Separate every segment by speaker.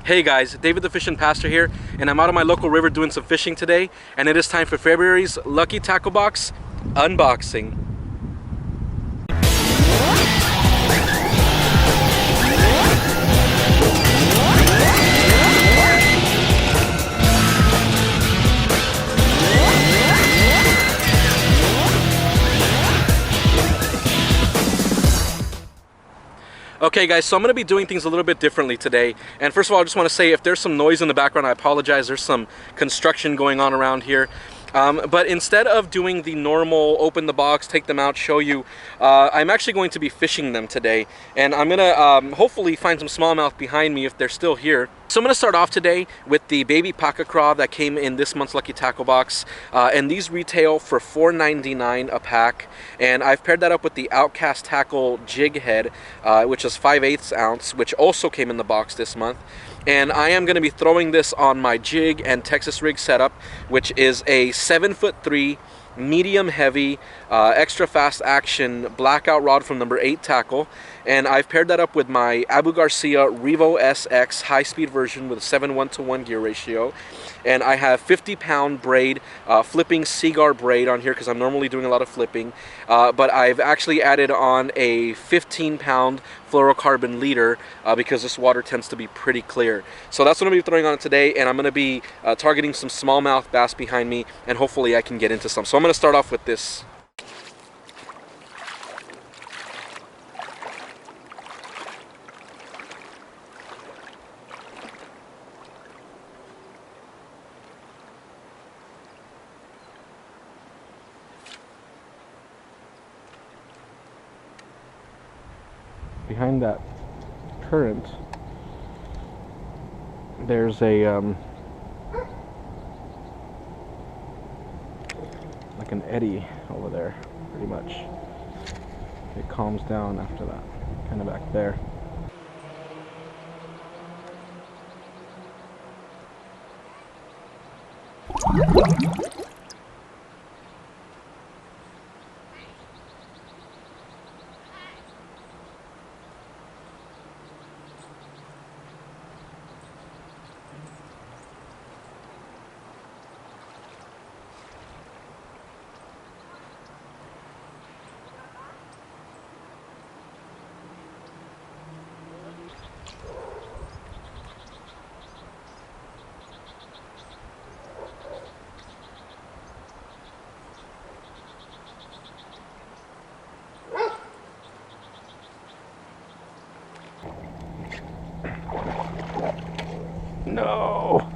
Speaker 1: Hey guys, David the Fishin Pastor here, and I'm out on my local river doing some fishing today, and it is time for February's Lucky Tackle Box unboxing. Okay guys, so I'm going to be doing things a little bit differently today, and first of all I just want to say if there's some noise in the background, I apologize. There's some construction going on around here. But instead of doing the normal open the box, take them out, show you, I'm actually going to be fishing them today, and I'm going to hopefully find some smallmouth behind me if they're still here. So I'm going to start off today with the baby paca craw that came in this month's Lucky Tackle Box, and these retail for $4.99 a pack, and I've paired that up with the Outcast Tackle jig head, which is 5/8 ounce, which also came in the box this month. And I am going to be throwing this on my jig and Texas rig setup, which is a 7'3" medium heavy extra fast action blackout rod from number 8 tackle, and I've paired that up with my Abu Garcia Revo SX high speed version with a 7:1 gear ratio, and I have 50-pound braid flipping Seaguar braid on here because I'm normally doing a lot of flipping, but I've actually added on a 15-pound fluorocarbon leader because this water tends to be pretty clear. So that's what I'm going to be throwing on it today, and I'm going to be targeting some smallmouth bass behind me, and hopefully I can get into some. So I'm going to start off with this. Behind that current, there's a like an eddy over there, pretty much. It calms down after that, kind of back there. No.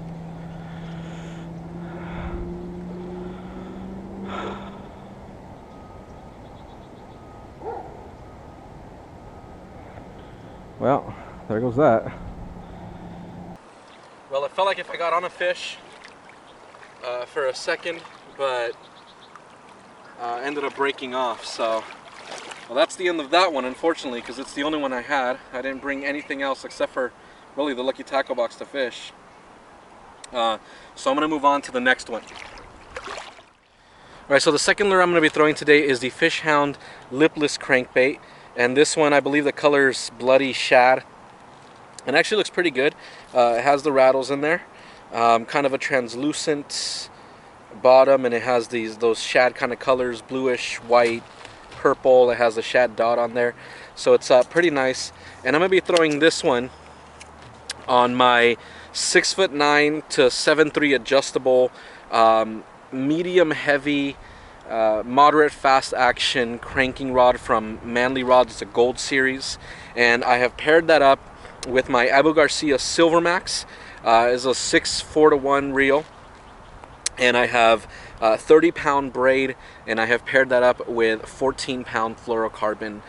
Speaker 1: Well, there goes that. Well, it felt like if I got on a fish for a second, but ended up breaking off. So, well, that's the end of that one, unfortunately, because it's the only one I had. I didn't bring anything else except for really the Lucky Tackle Box to fish. So I'm going to move on to the next one. Alright, so the second lure I'm going to be throwing today is the Fish Hound Lipless Crankbait. And this one, I believe the color is Bloody Shad. And actually looks pretty good. It has the rattles in there. Kind of a translucent bottom, and it has those shad kind of colors, bluish, white, purple. It has a shad dot on there. So it's pretty nice. And I'm going to be throwing this one on my 6'9" to 7'3" adjustable medium heavy moderate fast action cranking rod from Manly Rods. It's a gold series, and I have paired that up with my Abu Garcia Silver Max. Is a 6/4-to-1 reel, and I have 30-pound braid, and I have paired that up with 14-pound fluorocarbon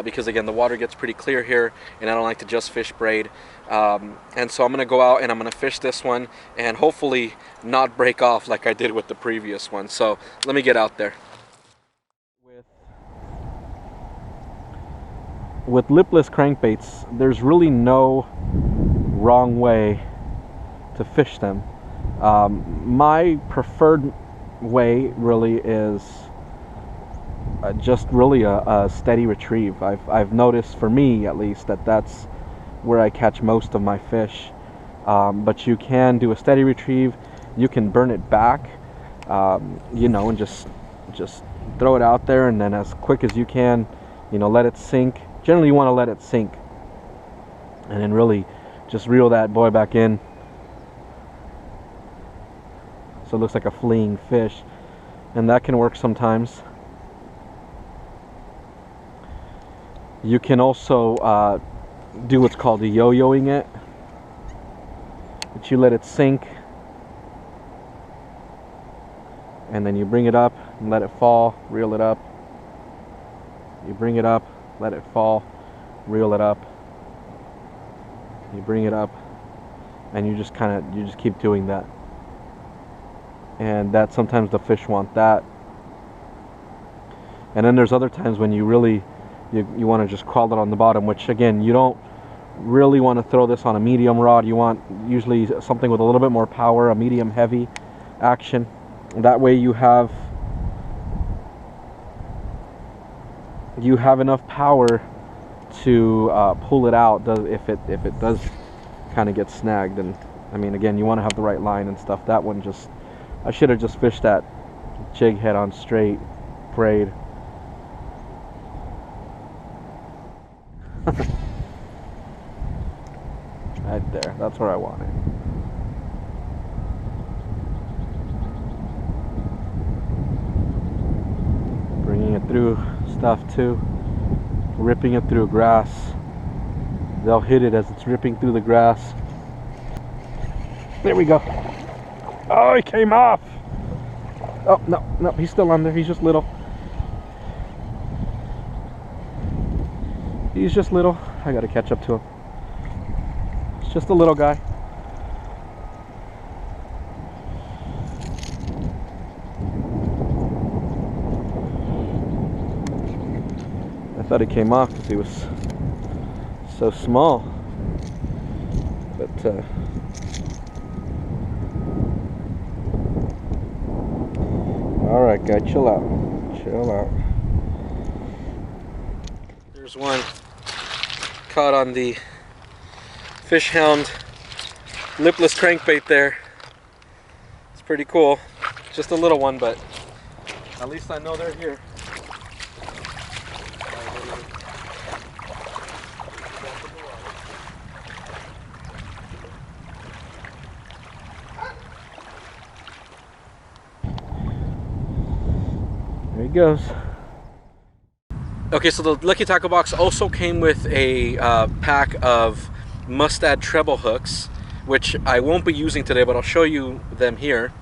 Speaker 1: because again the water gets pretty clear here, and I don't like to just fish braid. And so I'm going to go out and I'm going to fish this one and hopefully not break off like I did with the previous one. So let me get out there. With lipless crankbaits, there's really no wrong way to fish them. My preferred way really is just really a steady retrieve. I've noticed, for me at least, that's where I catch most of my fish. but you can do a steady retrieve. You can burn it back, you know, and just throw it out there, and then as quick as you can, you know, let it sink. Generally you want to let it sink, and then really just reel that boy back in so it looks like a fleeing fish, and that can work sometimes. You can also do what's called a yo-yoing it, but you let it sink and then you bring it up and let it fall, reel it up. You bring it up, let it fall, reel it up. You bring it up, and you just keep doing that. And that sometimes the fish want that. And then there's other times when you really you want to just crawl it on the bottom, which again, you don't really want to throw this on a medium rod. You want usually something with a little bit more power, a medium heavy action. That way you have enough power to pull it out if it does kind of get snagged. And I mean, again, you want to have the right line and stuff. That one just, I should have just fished that jig head on straight, prayed. Right there, that's where I want it. Bringing it through stuff too, ripping it through grass. They'll hit it as it's ripping through the grass. There we go. Oh, he came off. Oh, no, he's still on there. He's just little. He's just little. I gotta catch up to him. It's just a little guy. I thought he came off because he was so small. But all right, guy, chill out. Chill out. There's one caught on the Fish Hound Lipless Crankbait there. It's pretty cool. Just a little one, but at least I know they're here. There he goes. Okay, so the Lucky Tackle Box also came with a pack of mustad treble hooks, which I won't be using today, but I'll show you them here.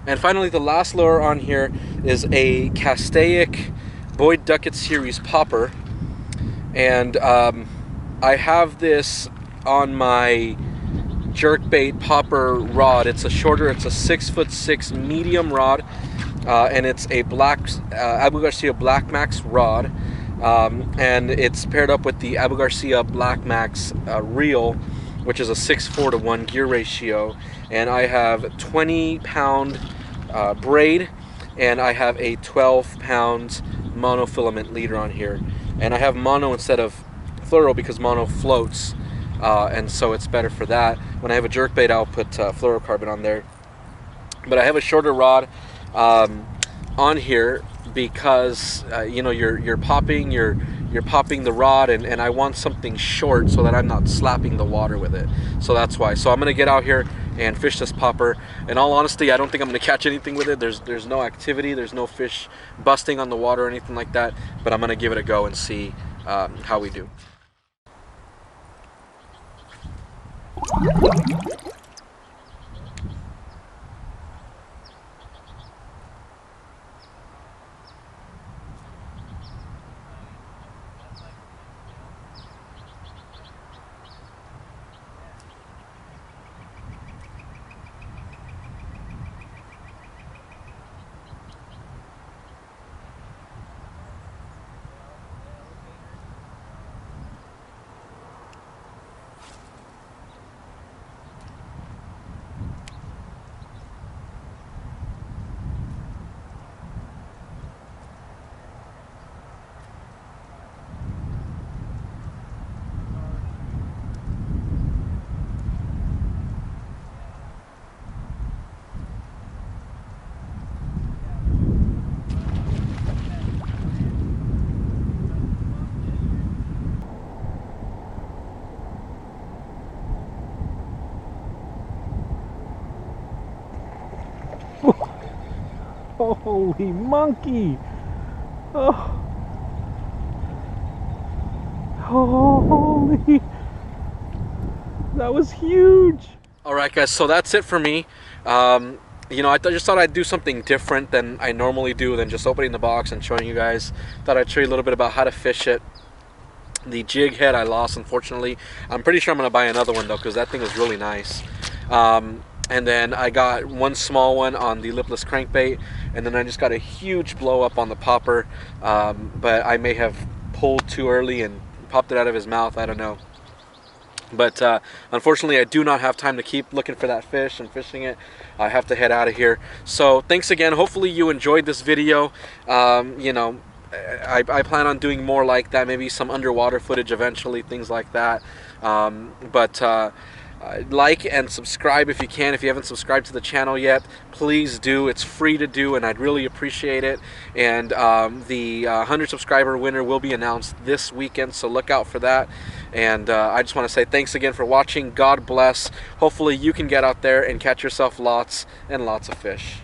Speaker 1: And finally, the last lure on here is a Castaic Boyd Duckett Series popper. And I have this on my jerkbait popper rod. It's a 6'6" medium rod. And it's a black Abu Garcia Black Max rod, and it's paired up with the Abu Garcia Black Max reel, which is a 6:4 to 1 gear ratio. And I have 20-pound braid, and I have a 12-pound monofilament leader on here. And I have mono instead of fluoro because mono floats, and so it's better for that. When I have a jerkbait, I'll put fluorocarbon on there. But I have a shorter rod on here because you know, you're popping the rod, and I want something short so that I'm not slapping the water with it. So that's why. So I'm gonna get out here and fish this popper. In all honesty, I don't think I'm gonna catch anything with it. There's no activity, there's no fish busting on the water or anything like that, but I'm gonna give it a go and see how we do. Holy monkey! Oh, holy! That was huge. All right, guys. So that's it for me. You know, I just thought I'd do something different than I normally do, than just opening the box and showing you guys. Thought I'd show you a little bit about how to fish it. The jig head I lost, unfortunately. I'm pretty sure I'm gonna buy another one though, because that thing was really nice. And then I got one small one on the Lipless Crankbait, and then I just got a huge blow up on the popper, but I may have pulled too early and popped it out of his mouth, I don't know. But unfortunately I do not have time to keep looking for that fish and fishing it. I have to head out of here. So thanks again. Hopefully you enjoyed this video. You know, I plan on doing more like that, maybe some underwater footage eventually, things like that. Like and subscribe if you can. If you haven't subscribed to the channel yet, please do. It's free to do, and I'd really appreciate it. And the 100 subscriber winner will be announced this weekend, so look out for that. And I just want to say thanks again for watching. God bless. Hopefully you can get out there and catch yourself lots and lots of fish.